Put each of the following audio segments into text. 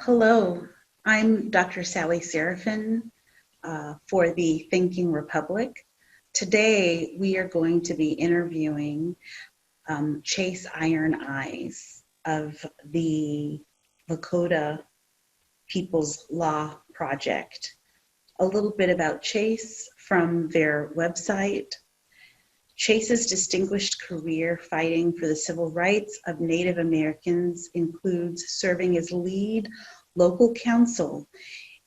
Hello, I'm Dr. Sally Seraphin for the Thinking Republic. Today, we are going to be interviewing Chase Iron Eyes of the Lakota People's Law Project. A little bit about Chase from their website. Chase's distinguished career fighting for the civil rights of Native Americans includes serving as lead local counsel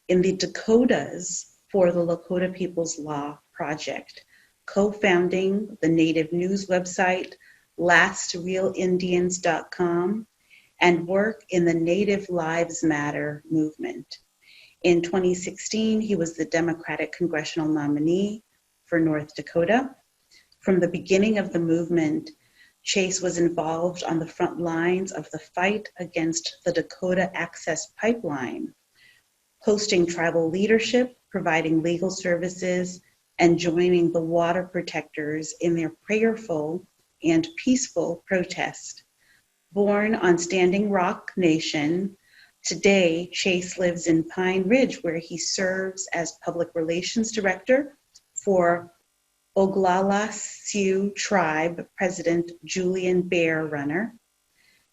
in the Dakotas for the Lakota People's Law Project, co-founding the Native news website lastrealindians.com, and work in the Native Lives Matter movement. In 2016, he was the Democratic congressional nominee for North Dakota. From the beginning of the movement, Chase was involved on the front lines of the fight against the Dakota Access Pipeline, hosting tribal leadership, providing legal services, and joining the water protectors in their prayerful and peaceful protest. Born on Standing Rock Nation, today Chase lives in Pine Ridge, where he serves as public relations director for Oglala Sioux Tribe President Julian Bear Runner.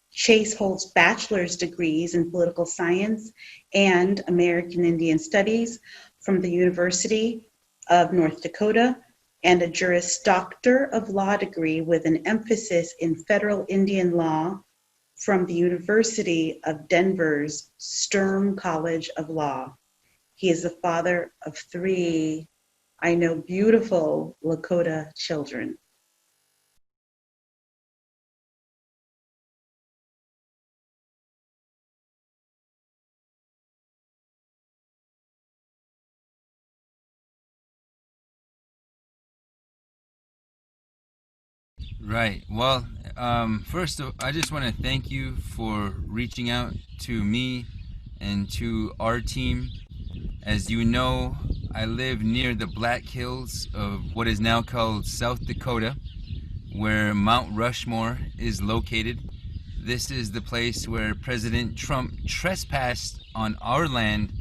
Chase holds bachelor's degrees in political science and American Indian Studies from the University of North Dakota and a Juris Doctor of Law degree with an emphasis in federal Indian law from the University of Denver's Sturm College of Law. He is the father of three, I know, beautiful Lakota children. Right. Well, I just want to thank you for reaching out to me and to our team. As you know, I live near the Black Hills of what is now called South Dakota, where Mount Rushmore is located. This is the place where President Trump trespassed on our land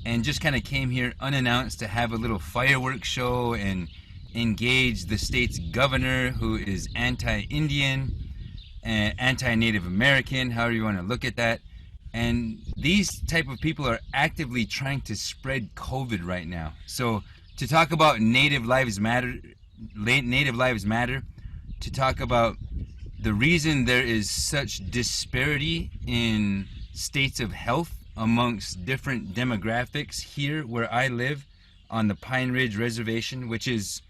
and just kind of came here unannounced to have a little fireworks show and engage the state's governor, who is anti-Indian and anti-Native American, however you want to look at that. And these type of people are actively trying to spread COVID right now. So to talk about Native Lives Matter, to talk about the reason there is such disparity in states of health amongst different demographics here where I live on the Pine Ridge Reservation, which is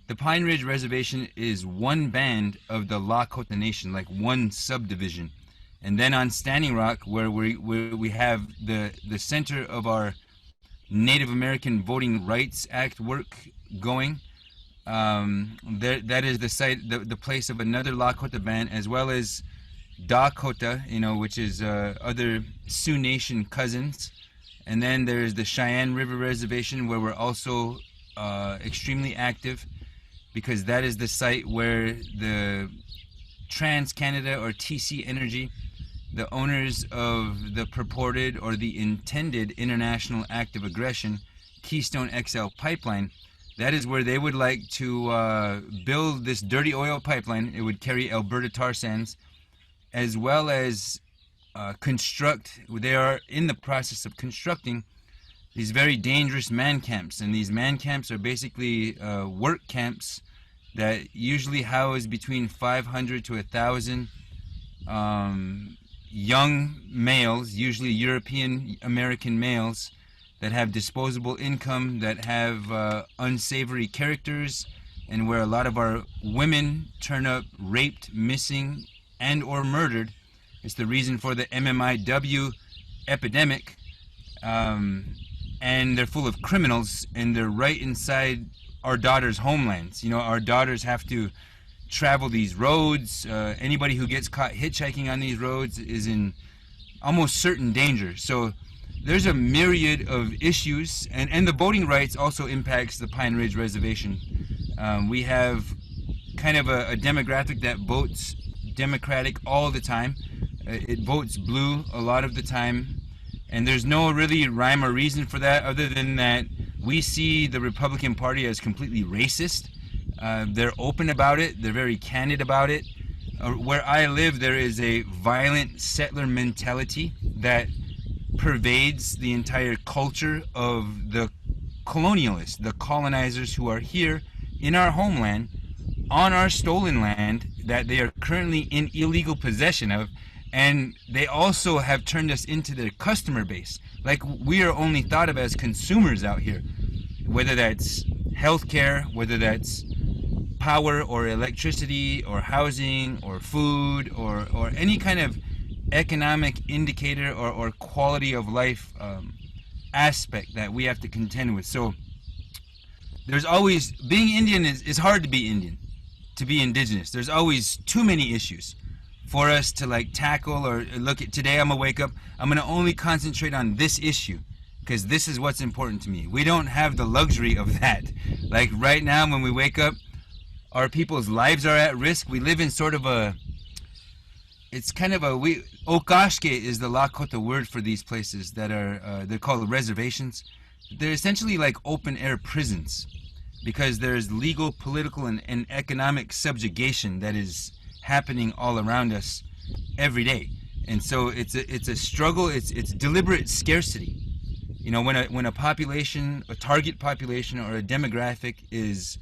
the Pine Ridge Reservation is one band of the Lakota Nation, like one subdivision. And then on Standing Rock, where we have the center of our Native American Voting Rights Act work going, that is the site, the place of another Lakota band, as well as Dakota, which is other Sioux Nation cousins. And then there's the Cheyenne River Reservation, where we're also extremely active, because that is the site where the TransCanada or TC Energy, the owners of the purported or the intended international act of aggression, Keystone XL pipeline, that is where they would like to build this dirty oil pipeline. It would carry Alberta tar sands, as well as they are in the process of constructing these very dangerous man camps. And these man camps are basically work camps that usually house between 500 to 1,000 young males, usually European American males, that have disposable income, that have unsavory characters, and where a lot of our women turn up raped, missing, and or murdered. It's the reason for the MMIW epidemic. And they're full of criminals, and they're right inside our daughters' homelands. Our daughters have to travel these roads. Anybody who gets caught hitchhiking on these roads is in almost certain danger. So there's a myriad of issues, and the voting rights also impacts the Pine Ridge Reservation. We have kind of a demographic that votes Democratic all the time. It votes blue a lot of the time. And there's no really rhyme or reason for that, other than that we see the Republican Party as completely racist. They're open about it. They're very candid about it. Where I live, there is a violent settler mentality that pervades the entire culture of the colonialists, the colonizers who are here in our homeland, on our stolen land that they are currently in illegal possession of. And they also have turned us into their customer base. Like, we are only thought of as consumers out here, whether that's healthcare, whether that's power or electricity or housing or food or any kind of economic indicator or quality of life aspect that we have to contend with. So there's always, being Indian is hard to be Indian, to be indigenous. There's always too many issues for us to like tackle or look at. Today I'm gonna wake up, I'm gonna only concentrate on this issue because this is what's important to me. We don't have the luxury of that. Like right now when we wake up, our people's lives are at risk. We live in sort of a, it's kind of a, Okashke is the Lakota word for these places that are, they're called reservations. They're essentially like open air prisons because there's legal, political, and economic subjugation that is happening all around us every day. And so it's a struggle. It's deliberate scarcity. You know, when a population, a target population or a demographic is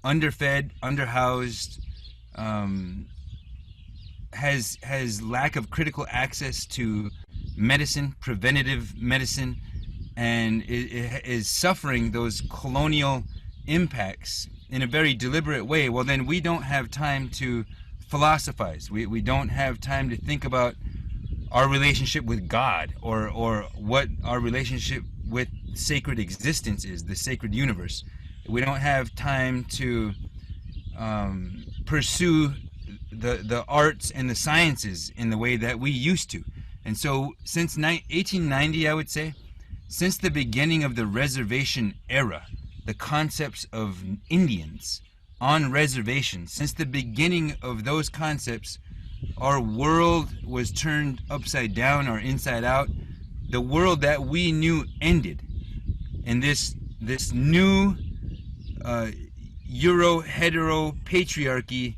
underfed, underhoused, has lack of critical access to medicine, preventative medicine, and is suffering those colonial impacts in a very deliberate way, well then we don't have time to philosophize. We don't have time to think about our relationship with God or what our relationship with sacred existence is, the sacred universe. We don't have time to pursue the arts and the sciences in the way that we used to. And so since 1890, I would say, since the beginning of the reservation era, the concepts of Indians on reservations, since the beginning of those concepts, our world was turned upside down or inside out. The world that we knew ended. And this new Euro-hetero patriarchy,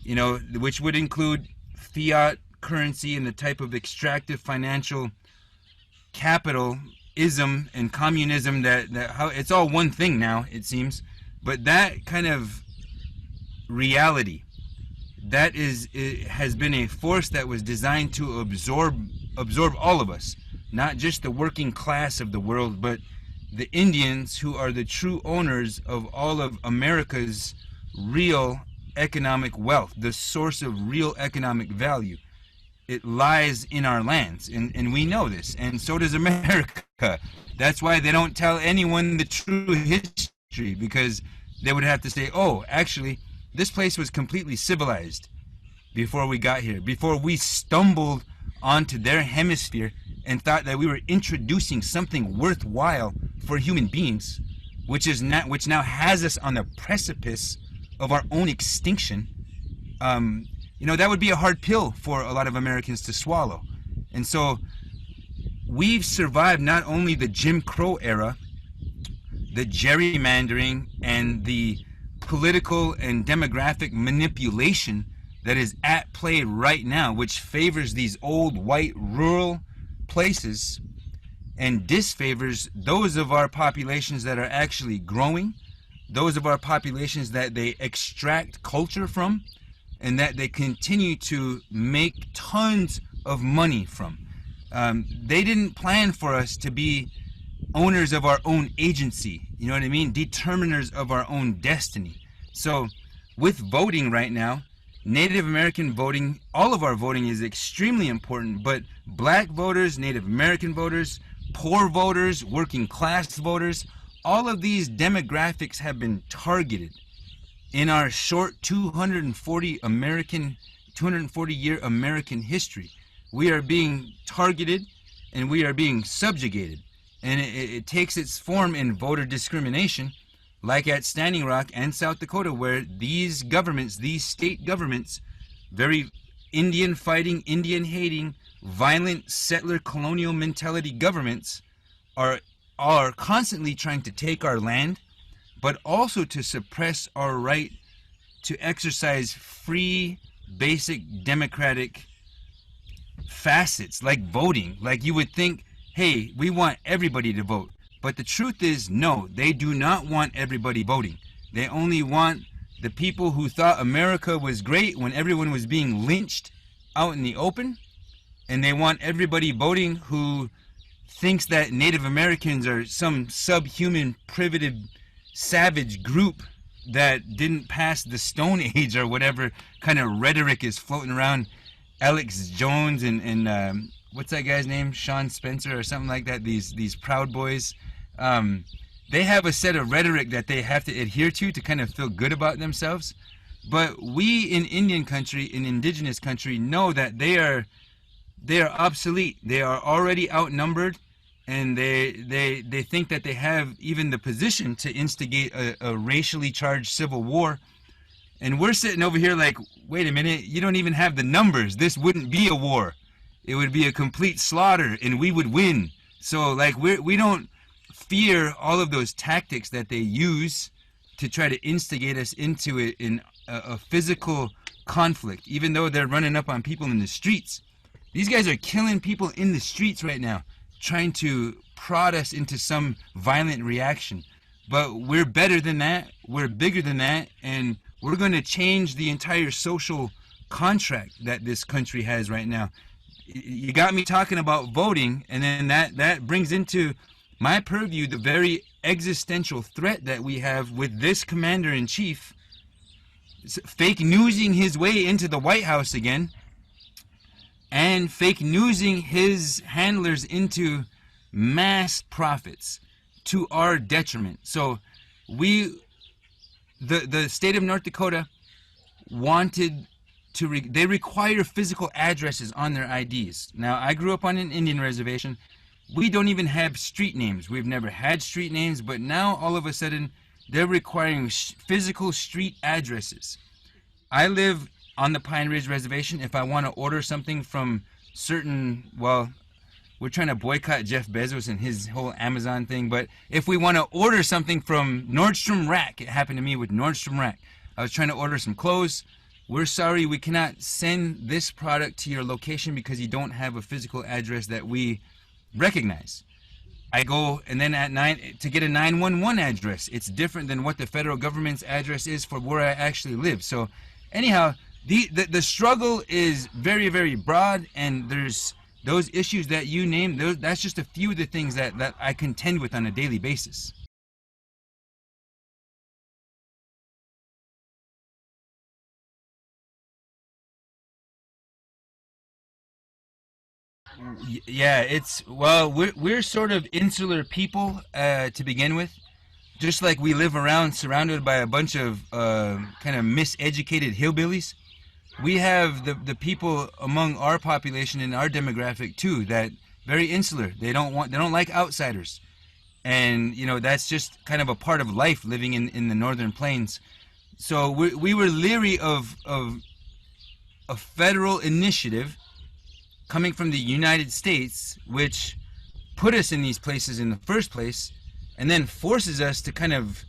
you know, which would include fiat currency and the type of extractive financial capitalism and communism that how it's all one thing now, it seems. But that kind of reality, that has been a force that was designed to absorb all of us, not just the working class of the world, but the Indians, who are the true owners of all of America's real economic wealth, the source of real economic value. It lies in our lands, and we know this, and so does America. That's why they don't tell anyone the true history, because they would have to say, oh, actually, this place was completely civilized before we got here, before we stumbled onto their hemisphere and thought that we were introducing something worthwhile for human beings, which now has us on the precipice of our own extinction. You know, that would be a hard pill for a lot of Americans to swallow. And so we've survived not only the Jim Crow era, the gerrymandering and the political and demographic manipulation that is at play right now, which favors these old white rural places and disfavors those of our populations that are actually growing, those of our populations that they extract culture from, and that they continue to make tons of money from. They didn't plan for us to be owners of our own agency, you know what I mean? Determiners of our own destiny. So with voting right now, Native American voting, all of our voting is extremely important, but black voters, Native American voters, poor voters, working class voters, all of these demographics have been targeted in our short 240 year American history. We are being targeted and we are being subjugated. And it takes its form in voter discrimination, like at Standing Rock and South Dakota, where these governments, these state governments, very Indian fighting, Indian hating, violent settler colonial mentality governments are constantly trying to take our land, but also to suppress our right to exercise free, basic democratic facets like voting. Like you would think, hey, we want everybody to vote. But the truth is, no, they do not want everybody voting. They only want the people who thought America was great when everyone was being lynched out in the open. And they want everybody voting who thinks that Native Americans are some subhuman, primitive, savage group that didn't pass the Stone Age or whatever kind of rhetoric is floating around. Alex Jones and what's that guy's name? Sean Spencer or something like that. These Proud Boys. They have a set of rhetoric that they have to adhere to kind of feel good about themselves. But we in Indian country, in indigenous country, know that they are obsolete. They are already outnumbered, and they think that they have even the position to instigate a racially charged civil war. And we're sitting over here like, wait a minute, you don't even have the numbers. This wouldn't be a war. It would be a complete slaughter, and we would win. So like we don't fear all of those tactics that they use to try to instigate us into a physical conflict, even though they're running up on people in the streets. These guys are killing people in the streets right now, trying to prod us into some violent reaction. But we're better than that. We're bigger than that. And we're going to change the entire social contract that this country has right now. You got me talking about voting, and then that brings into my purview the very existential threat that we have with this commander-in-chief fake newsing his way into the White House again, and fake newsing his handlers into mass profits to our detriment. So the state of North Dakota wanted to they require physical addresses on their IDs. Now, I grew up on an Indian reservation. We don't even have street names. We've never had street names, but now all of a sudden they're requiring physical street addresses. I live on the Pine Ridge Reservation. If I want to order something from certain, well, we're trying to boycott Jeff Bezos and his whole Amazon thing, but if we want to order something from Nordstrom Rack, it happened to me with Nordstrom Rack. I was trying to order some clothes. We're sorry, we cannot send this product to your location because you don't have a physical address that we recognize. I go, and then at 9 to get a 911 address, it's different than what the federal government's address is for where I actually live. So anyhow, the struggle is very, very broad, and there's those issues that you named. That's just a few of the things that I contend with on a daily basis. Yeah, well, we're sort of insular people to begin with. Just like we live around surrounded by a bunch of kind of miseducated hillbillies, we have the people among our population and our demographic too that very insular. They don't like outsiders, and that's just kind of a part of life living in the northern plains. So we were leery of a federal initiative coming from the United States, which put us in these places in the first place, and then forces us to kind of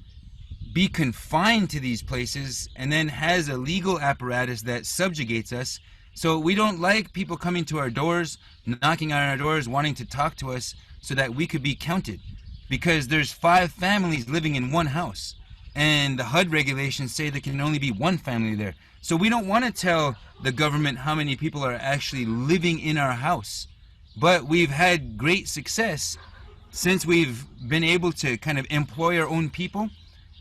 be confined to these places, and then has a legal apparatus that subjugates us. So we don't like people coming to our doors, knocking on our doors, wanting to talk to us so that we could be counted, because there's 5 families living in one house, and the HUD regulations say there can only be 1 family there. So we don't want to tell the government how many people are actually living in our house. But we've had great success since we've been able to kind of employ our own people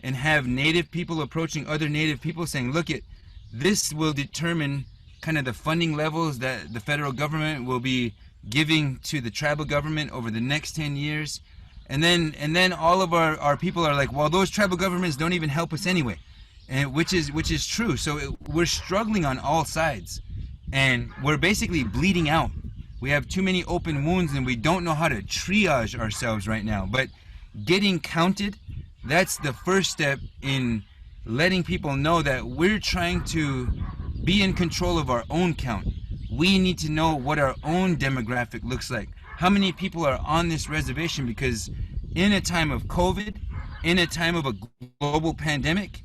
and have native people approaching other native people saying, look, this will determine kind of the funding levels that the federal government will be giving to the tribal government over the next 10 years. And then all of our people are like, well, those tribal governments don't even help us anyway. And which is true. So we're struggling on all sides, and we're basically bleeding out. We have too many open wounds, and we don't know how to triage ourselves right now. But getting counted, that's the first step in letting people know that we're trying to be in control of our own count. we need to know what our own demographic looks like. How many people are on this reservation? Because in a time of COVID, in a time of a global pandemic,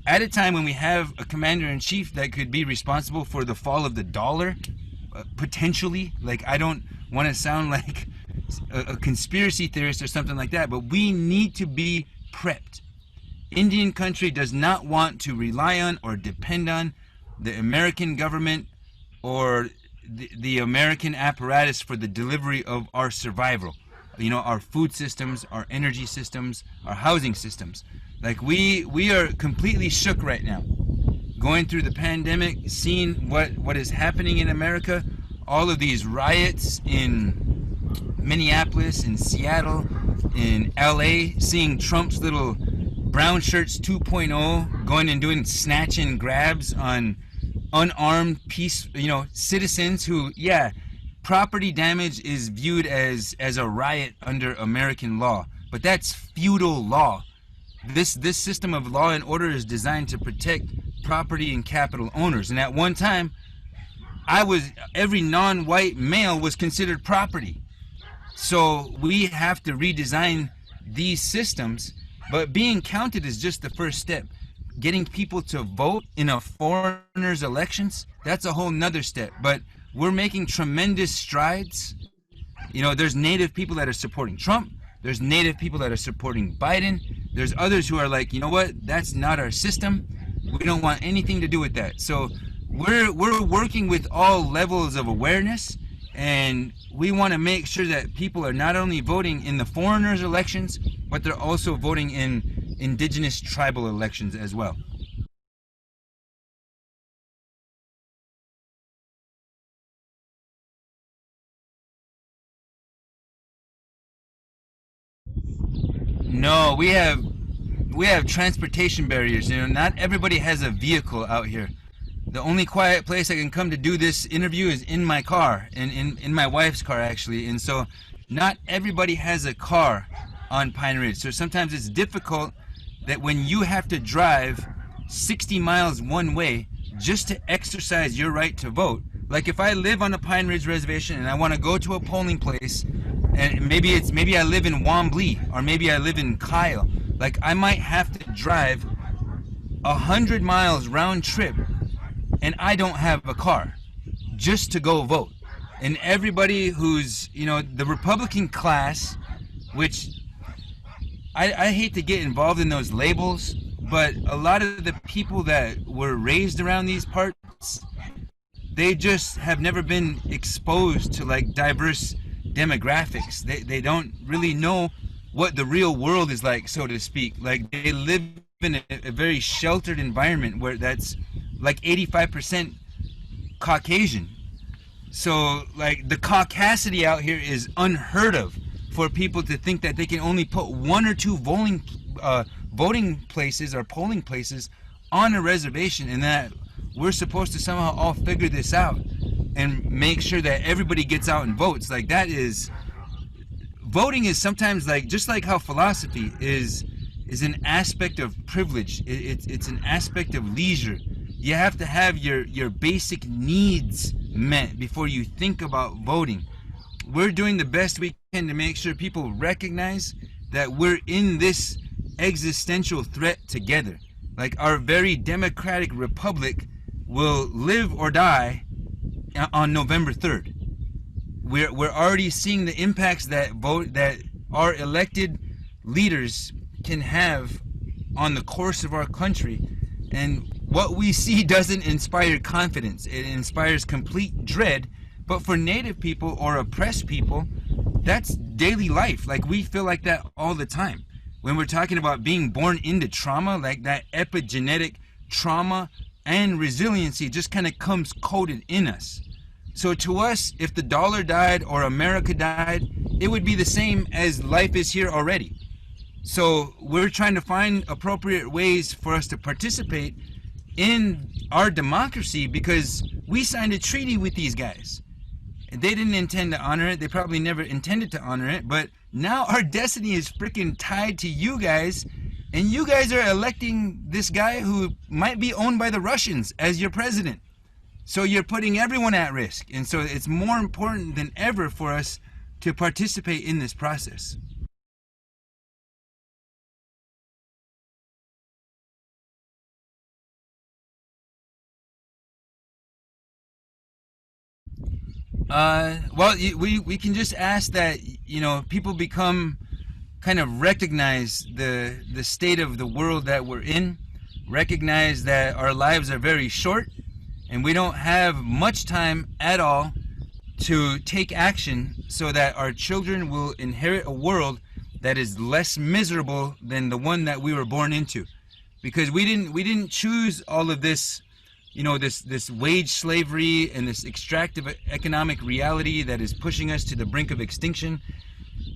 at a time when we have a commander-in-chief that could be responsible for the fall of the dollar, potentially, like, I don't want to sound like a conspiracy theorist or something like that, but we need to be prepped. Indian country does not want to rely on or depend on the American government or the American apparatus for the delivery of our survival. You know, our food systems, our energy systems, our housing systems. Like, we are completely shook right now. Going through the pandemic, seeing what is happening in America, all of these riots in Minneapolis, in Seattle, in LA, seeing Trump's little brown shirts 2.0 going and doing snatch and grabs on unarmed citizens who, yeah, property damage is viewed as a riot under American law, but that's feudal law. This system of law and order is designed to protect property and capital owners. And at one time, every non-white male was considered property. So we have to redesign these systems, but being counted is just the first step. Getting people to vote in a foreigner's elections, that's a whole nother step. But we're making tremendous strides. You know, there's Native people that are supporting Trump. There's Native people that are supporting Biden. There's others who are like, you know what, that's not our system. We don't want anything to do with that. So we're working with all levels of awareness, and we want to make sure that people are not only voting in the foreigners' elections, but they're also voting in indigenous tribal elections as well. No, we have transportation barriers. You know, not everybody has a vehicle out here. The only quiet place I can come to do this interview is in my car, in my wife's car actually. And so not everybody has a car on Pine Ridge. So sometimes it's difficult that when you have to drive 60 miles one way just to exercise your right to vote. Like, if I live on a Pine Ridge reservation and I want to go to a polling place, and maybe I live in Wombly, or maybe I live in Kyle, like, I might have to drive 100 miles round trip, and I don't have a car just to go vote. And everybody who's, you know, the Republican class, which I hate to get involved in those labels, but a lot of the people that were raised around these parts, they just have never been exposed to, like, diverse demographics. They don't really know what the real world is like, so to speak. Like, they live in a very sheltered environment where that's like 85% Caucasian. So, like, the caucasity out here is unheard of, for people to think that they can only put one or two voting places or polling places on a reservation, and that we're supposed to somehow all figure this out and make sure that everybody gets out and votes. Like, that is, voting is sometimes, like, just like how philosophy is an aspect of privilege. It's an aspect of leisure. You have to have your basic needs met before you think about voting. We're doing the best we can to make sure people recognize that we're in this existential threat together. Like, our very democratic republic will live or die on November 3rd. We're already seeing the impacts that our elected leaders can have on the course of our country. And what we see doesn't inspire confidence. It inspires complete dread. But for Native people or oppressed people, that's daily life. Like, we feel like that all the time. When we're talking about being born into trauma, like, that epigenetic trauma and resiliency just kind of comes coded in us. So to us, if the dollar died or America died, it would be the same as life is here already. So we're trying to find appropriate ways for us to participate in our democracy, because we signed a treaty with these guys. They didn't intend to honor it. They probably never intended to honor it. But now our destiny is freaking tied to you guys. And you guys are electing this guy who might be owned by the Russians as your president. So you're putting everyone at risk. And so it's more important than ever for us to participate in this process. Well, we can just ask that, people become kind of recognize the state of the world that we're in, recognize that our lives are very short and we don't have much time at all to take action so that our children will inherit a world that is less miserable than the one that we were born into. Because we didn't choose all of this, this wage slavery and this extractive economic reality that is pushing us to the brink of extinction.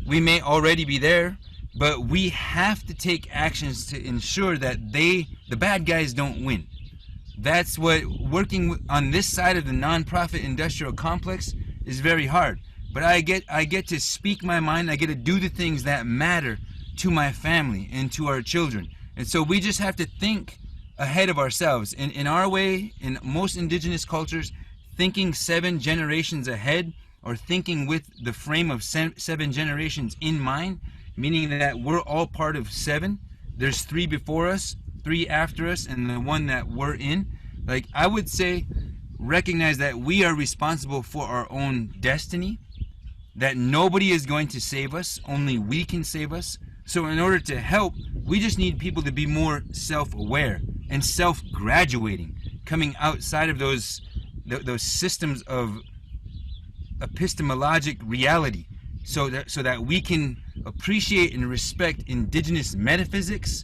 We may already be there, but we have to take actions to ensure that the bad guys don't win. That's what working on this side of the nonprofit industrial complex is very hard. But I get to speak my mind. I get to do the things that matter to my family and to our children. And so we just have to think ahead of ourselves. In our way, in most indigenous cultures, thinking 7 generations ahead, or thinking with the frame of 7 generations in mind, meaning that we're all part of 7. There's 3 before us, 3 after us, and the one that we're in. Like, I would say, recognize that we are responsible for our own destiny, that nobody is going to save us, only we can save us. So in order to help, we just need people to be more self-aware and self-graduating, coming outside of those systems of epistemologic reality, so that we can appreciate and respect indigenous metaphysics.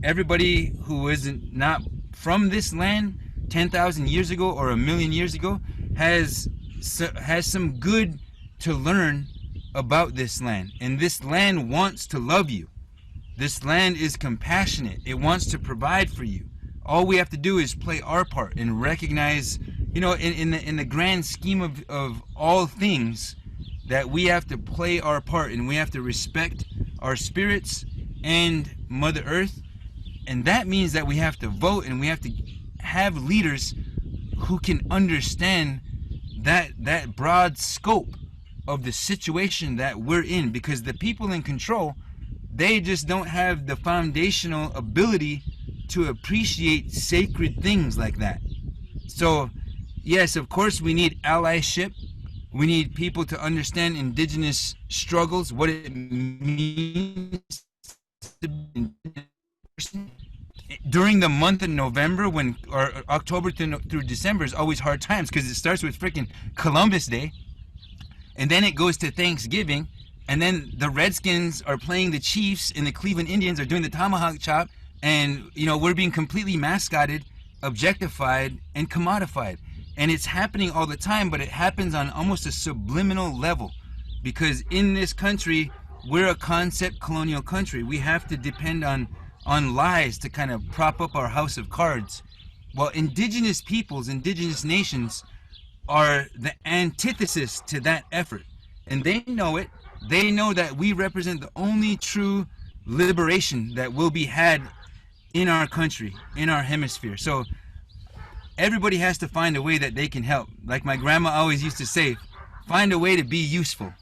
Everybody who isn't not from this land 10,000 years ago or 1,000,000 years ago has some good to learn about this land. And this land wants to love you. This land is compassionate. It wants to provide for you. All we have to do is play our part and recognize, in the grand scheme of all things, that we have to play our part and we have to respect our spirits and Mother Earth. And that means that we have to vote and we have to have leaders who can understand that broad scope of the situation that we're in, because the people in control, they just don't have the foundational ability to appreciate sacred things like that. So yes, of course we need allyship. We need people to understand indigenous struggles, what it means to be during the month of November, or October through December is always hard times, because it starts with freaking Columbus Day, and then it goes to Thanksgiving, and then the Redskins are playing the Chiefs and the Cleveland Indians are doing the tomahawk chop, and we're being completely mascotted, objectified, and commodified. And it's happening all the time, but it happens on almost a subliminal level, because in this country, we're a concept colonial country. We have to depend on lies to kind of prop up our house of cards. Well, indigenous peoples, indigenous nations are the antithesis to that effort. And they know it. They know that we represent the only true liberation that will be had in our country, in our hemisphere. So everybody has to find a way that they can help. Like my grandma always used to say, find a way to be useful.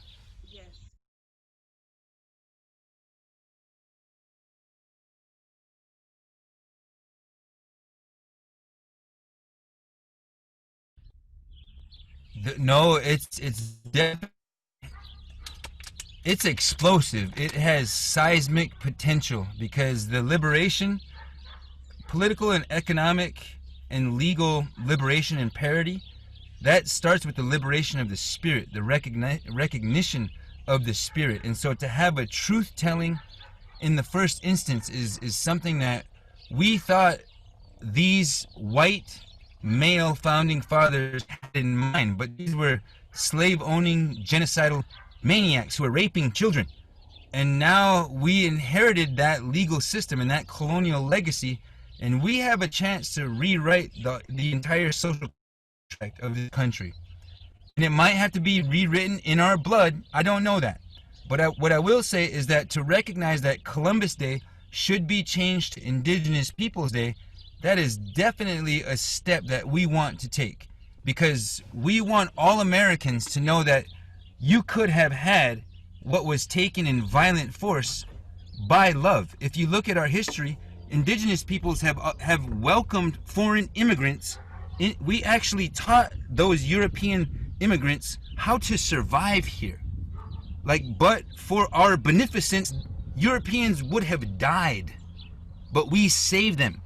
No, it's explosive. It has seismic potential, because the liberation, political and economic and legal liberation and parity, that starts with the liberation of the spirit, the recognition of the spirit. And so to have a truth telling in the first instance is something that we thought these white male founding fathers had in mind, but these were slave-owning genocidal maniacs who were raping children. And now we inherited that legal system and that colonial legacy, and we have a chance to rewrite the entire social contract of the country. And it might have to be rewritten in our blood. I don't know that. But what I will say is that to recognize that Columbus Day should be changed to Indigenous Peoples Day that is definitely a step that we want to take, because we want all Americans to know that you could have had what was taken in violent force by love. If you look at our history, indigenous peoples have welcomed foreign immigrants. We actually taught those European immigrants how to survive here. Like, but for our beneficence, Europeans would have died. But we saved them.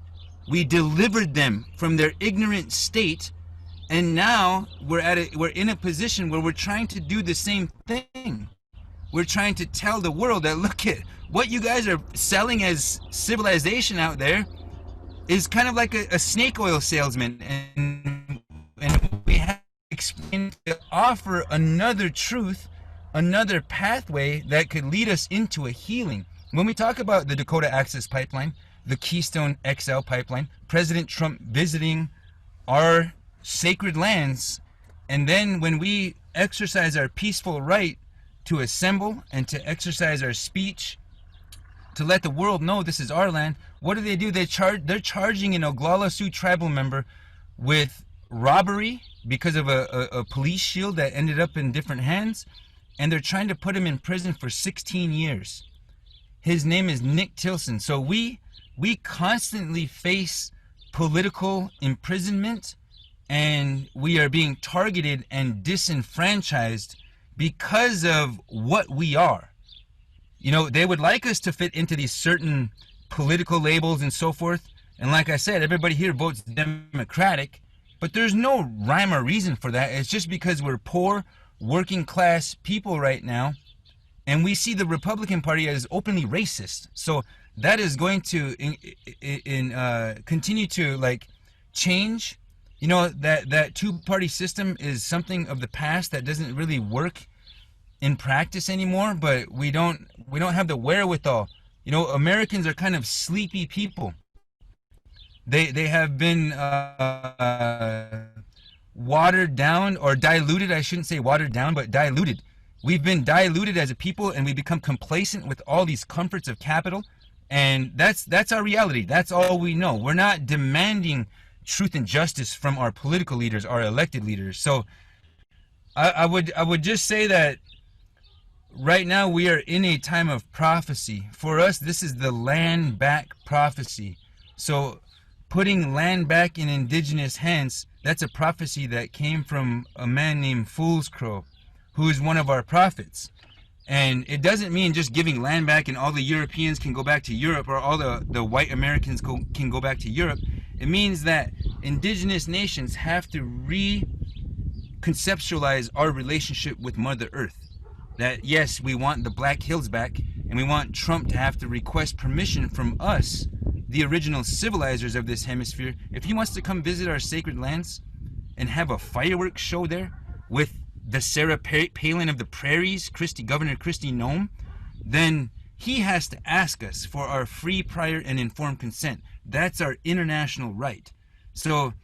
We delivered them from their ignorant state, and now we're in a position where we're trying to do the same thing. We're trying to tell the world that, look at what you guys are selling as civilization out there is kind of like a snake oil salesman, and we have to explain, to offer another truth, another pathway that could lead us into a healing. When we talk about the Dakota Access Pipeline, the Keystone XL pipeline, President Trump visiting our sacred lands, and then when we exercise our peaceful right to assemble and to exercise our speech to let the world know this is our land, what do? They're charging an Oglala Sioux tribal member with robbery because of a police shield that ended up in different hands, and they're trying to put him in prison for 16 years. His name is Nick Tilson. So we constantly face political imprisonment, and we are being targeted and disenfranchised because of what we are. You know, they would like us to fit into these certain political labels and so forth. And like I said, everybody here votes Democratic, but there's no rhyme or reason for that. It's just because we're poor, working class people right now, and we see the Republican Party as openly racist. So that is going to continue to like change. You know, that two-party system is something of the past that doesn't really work in practice anymore, but we don't have the wherewithal. You know, Americans are kind of sleepy people. They have been watered down, or diluted. I shouldn't say watered down, but diluted. We've been diluted as a people, and we become complacent with all these comforts of capital, and that's our reality. That's all we know. We're not demanding truth and justice from our political leaders, our elected leaders. So I would just say that right now we are in a time of prophecy. For us, this is the land back prophecy. So putting land back in indigenous hands, that's a prophecy that came from a man named Fool's Crow, who is one of our prophets. And it doesn't mean just giving land back and all the Europeans can go back to Europe, or all the white Americans can go back to Europe. It means that indigenous nations have to reconceptualize our relationship with Mother Earth. That yes, we want the Black Hills back, and we want Trump to have to request permission from us, the original civilizers of this hemisphere. If he wants to come visit our sacred lands and have a fireworks show there with the Sarah Palin of the prairies, Governor Kristi Noem, then he has to ask us for our free, prior, and informed consent. That's our international right. So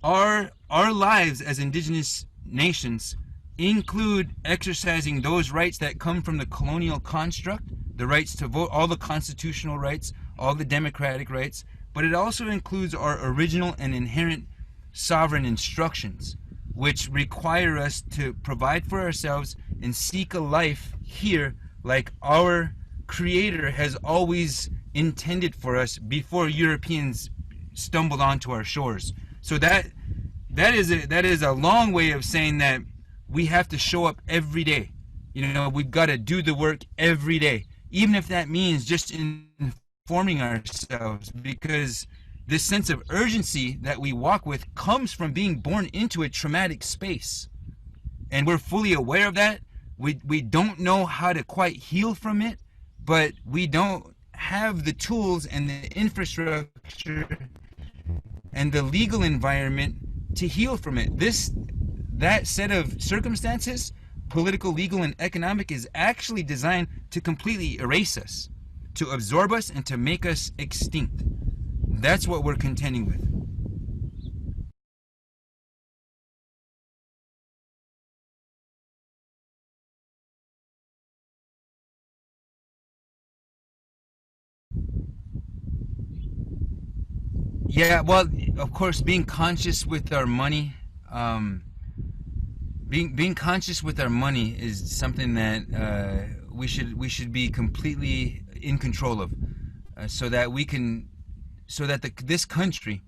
our lives as indigenous nations include exercising those rights that come from the colonial construct, the rights to vote, all the constitutional rights, all the democratic rights, but it also includes our original and inherent sovereign instructions, which require us to provide for ourselves and seek a life here like our Creator has always intended for us before Europeans stumbled onto our shores. So that is a long way of saying that we have to show up every day. You know, we've got to do the work every day, even if that means just informing ourselves, because this sense of urgency that we walk with comes from being born into a traumatic space. And we're fully aware of that. We don't know how to quite heal from it, but we don't have the tools and the infrastructure and the legal environment to heal from it. That set of circumstances, political, legal, and economic, is actually designed to completely erase us, to absorb us, and to make us extinct. That's what we're contending with. Yeah, well, of course, being conscious with our money, um, being conscious with our money is something that we should be completely in control of, so that we can, so that this country,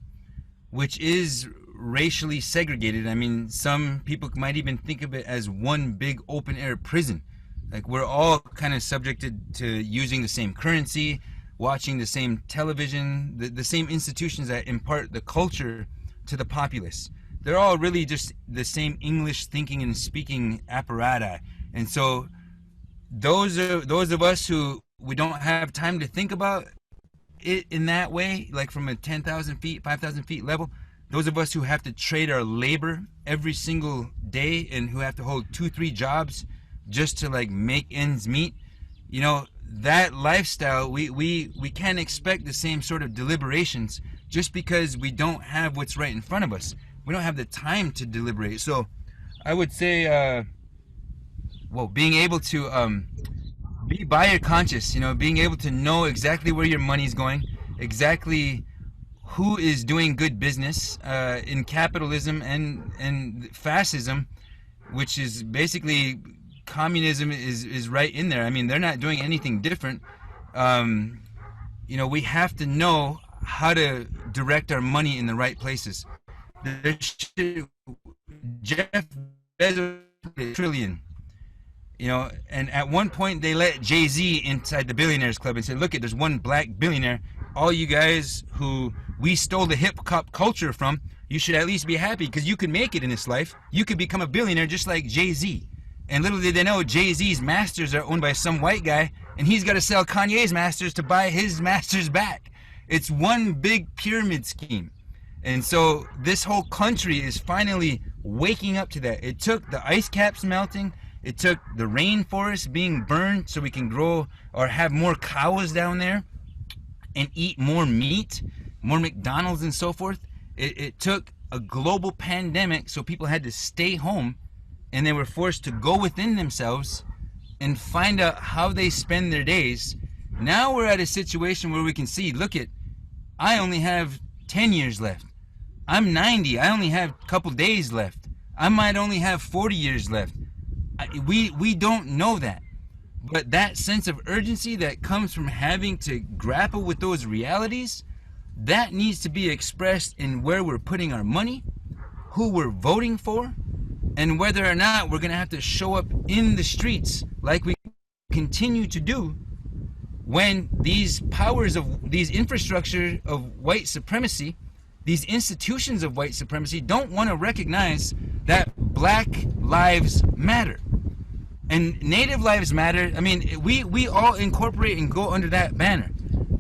which is racially segregated. I mean, some people might even think of it as one big open air prison. Like, we're all kind of subjected to using the same currency, watching the same television, the same institutions that impart the culture to the populace. They're all really just the same English thinking and speaking apparati. And so those of us who we don't have time to think about it in that way, like from a 10,000 feet, 5,000 feet level, those of us who have to trade our labor every single day and who have to hold 2, 3 jobs just to like make ends meet, you know, that lifestyle, we can't expect the same sort of deliberations just because we don't have what's right in front of us. We don't have the time to deliberate. So I would say, well, being able to be buyer conscious, you know, being able to know exactly where your money's going, exactly who is doing good business in capitalism and fascism, which is basically communism is right in there. I mean, they're not doing anything different. You know, we have to know how to direct our money in the right places. Jeff Bezos trillion. You know, and at one point they let Jay-Z inside the billionaires club and said, look, there's one black billionaire. All you guys who we stole the hip hop culture from, you should at least be happy because you could make it in this life. You could become a billionaire just like Jay-Z. And little did they know, Jay-Z's masters are owned by some white guy, and he's got to sell Kanye's masters to buy his masters back. It's one big pyramid scheme. And so this whole country is finally waking up to that. It took the ice caps melting. It took the rainforest being burned so we can grow or have more cows down there and eat more meat, more McDonald's and so forth. It took a global pandemic so people had to stay home and they were forced to go within themselves and find out how they spend their days. Now we're at a situation where we can see, look at, I only have 10 years left. I'm 90, I only have a couple days left. I might only have 40 years left. We don't know that. But that sense of urgency that comes from having to grapple with those realities, that needs to be expressed in where we're putting our money, who we're voting for, and whether or not we're going to have to show up in the streets like we continue to do when these powers of these infrastructure of white supremacy, these institutions of white supremacy don't want to recognize that Black lives matter. And Native lives matter. I mean, we all incorporate and go under that banner.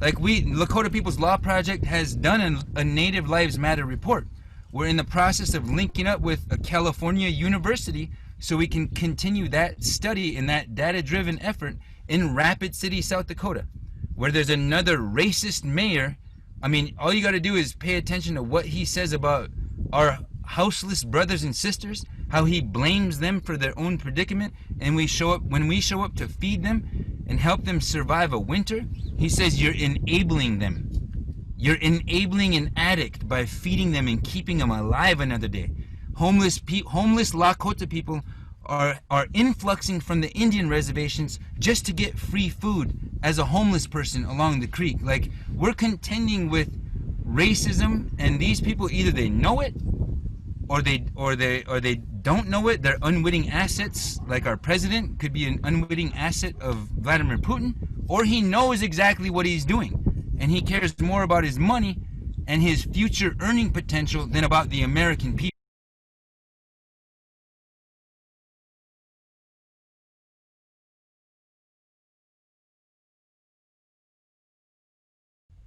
Like Lakota People's Law Project has done a Native Lives Matter report. We're in the process of linking up with a California university so we can continue that study and that data-driven effort in Rapid City, South Dakota, where there's another racist mayor. I mean, all you got to do is pay attention to what he says about our houseless brothers and sisters, how he blames them for their own predicament, and when we show up to feed them and help them survive a winter, he says you're enabling them. You're enabling an addict by feeding them and keeping them alive another day. Homeless Lakota people are influxing from the Indian reservations just to get free food as a homeless person along the creek. Like, we're contending with racism, and these people, either they know it or they don't know it. They're unwitting assets. Like our president could be an unwitting asset of Vladimir Putin, or he knows exactly what he's doing and he cares more about his money and his future earning potential than about the American people.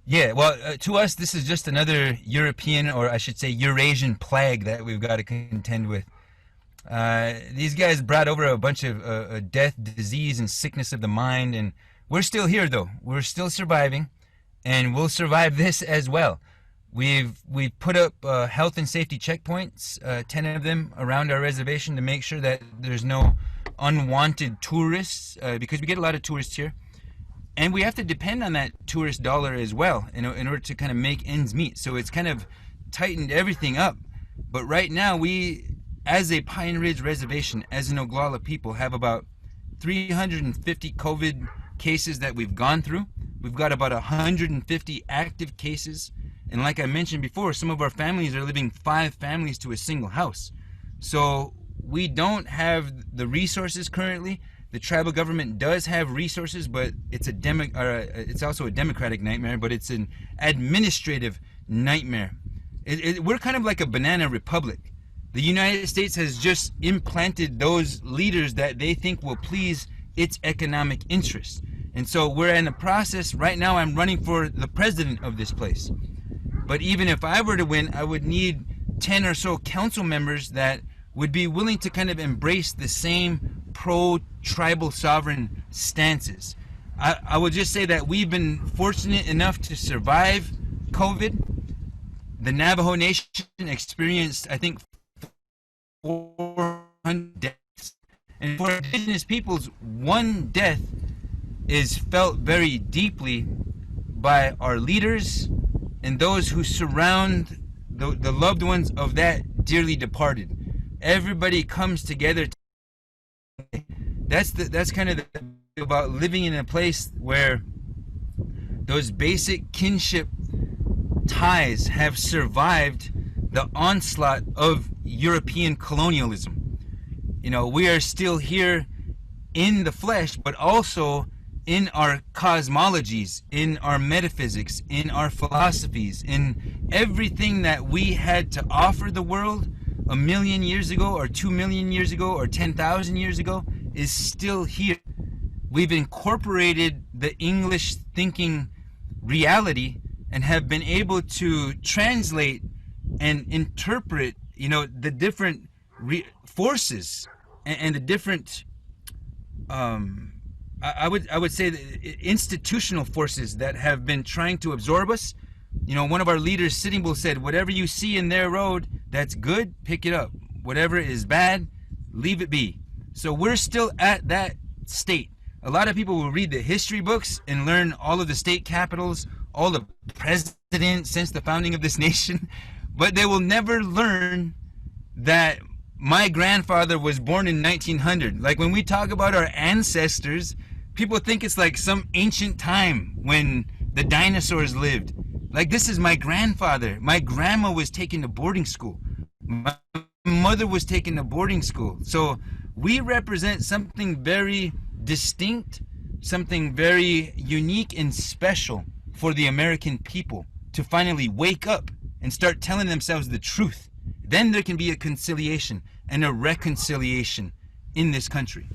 Yeah, well, to us, this is just another European, or I should say Eurasian plague that we've got to contend with. These guys brought over a bunch of death, disease, and sickness of the mind, and we're still here, though. We're still surviving, and we'll survive this as well. We've put up health and safety checkpoints, 10 of them around our reservation, to make sure that there's no unwanted tourists, because we get a lot of tourists here. and we have to depend on that tourist dollar as well in order to kind of make ends meet. So it's kind of tightened everything up. But right now, we, as a Pine Ridge reservation, as an Oglala people, have about 350 COVID cases that we've gone through. We've got about 150 active cases. And like I mentioned before, some of our families are living 5 families to a single house. So we don't have the resources currently. The tribal government does have resources, but it's also a democratic nightmare, but it's an administrative nightmare. We're kind of like a banana republic. The United States has just implanted those leaders that they think will please its economic interests. And so we're in a process, right now I'm running for the president of this place. But even if I were to win, I would need 10 or so council members that would be willing to kind of embrace the same pro-tribal sovereign stances. I would just say that we've been fortunate enough to survive COVID. The Navajo Nation experienced, I think, 400 deaths. And for indigenous peoples, one death is felt very deeply by our leaders and those who surround the loved ones of that dearly departed. Everybody comes together. That's kind of the thing about living in a place where those basic kinship ties have survived the onslaught of European colonialism. You know, we are still here in the flesh, but also in our cosmologies, in our metaphysics, in our philosophies, in everything that we had to offer the world 1 million years ago, or 2 million years ago, or 10,000 years ago, is still here. We've incorporated the English thinking reality and have been able to translate and interpret, you know, the different forces and the different I would say the institutional forces that have been trying to absorb us. You know, one of our leaders, Sitting Bull, said, whatever you see in their road that's good, pick it up. Whatever is bad, leave it be. So we're still at that state. A lot of people will read the history books and learn all of the state capitals, all the presidents since the founding of this nation, but they will never learn that my grandfather was born in 1900. Like when we talk about our ancestors, people think it's like some ancient time when the dinosaurs lived. Like, this is my grandfather. My grandma was taken to boarding school. My mother was taken to boarding school. So we represent something very distinct, something very unique and special for the American people to finally wake up and start telling themselves the truth. Then there can be a conciliation and a reconciliation in this country.